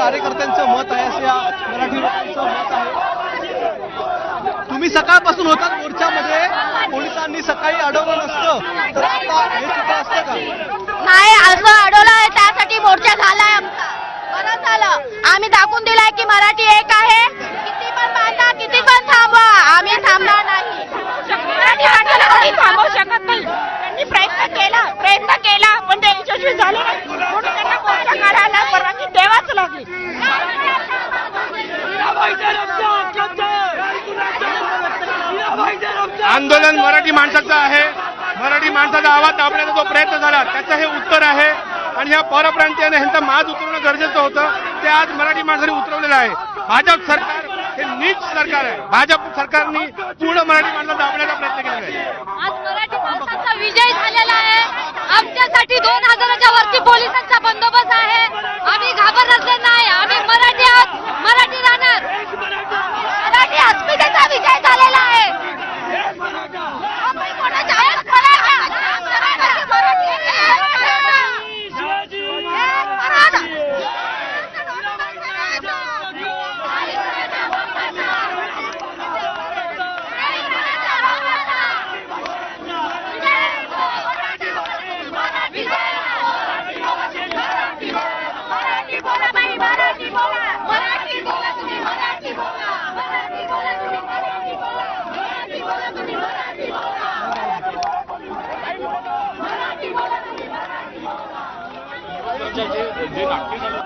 कार्यकर्त्यांचं मत आहे, असं या मराठी लोकांचं मत आहे। तुम्ही सकाळपासून होतात मोर्चामध्ये, पोलिसांनी सकाळी अडवलं नसतं तर आता हे चित्र असतं का? नाही, असं अडवलं आहे त्यासाठी मोर्चा झालाय आमचा। बरं झालं, आम्ही दाखवून दिलाय की मराठी एक आहे। किती पण बांधा, किती पण थांबवा, आम्ही थांबणार नाही। मराठी माणसाला कोणी थांबवू शकत नाही। त्यांनी प्रयत्न केला पण ते यशस्वी झाले नाही, म्हणून त्यांना मोर्चा काढायला परवानगी द्यावाच लागली। आंदोलन मराठी माणसाचं आहे, मराठी माणसाचा आवाज दाबण्याचा जो प्रयत्न झाला त्याचं हे उत्तर आहे। आणि ह्या परप्रांतीयाने ह्यांचा माज उतरवणं गरजेचं होतं, ते आज मराठी माणसाने उतरवलेलं आहे। भाजप सरकार हे नीच सरकार आहे, भाजप सरकारने पूर्ण मराठी माणसाला दाबण्याचा प्रयत्न केलेला आहे। आज मराठी माणसाचा विजय झालेला आहे। आमच्यासाठी 2000च्या वरती पोलिसांचा बंदोबस्त आहे। आम्ही घाबरले नाही, आम्ही मराठी आहोत, मराठी राहणार। मराठी अस्मितेचा विजय झालेला आहे। आम्ही कोणाच्या आहेत? जे नाट्य झालं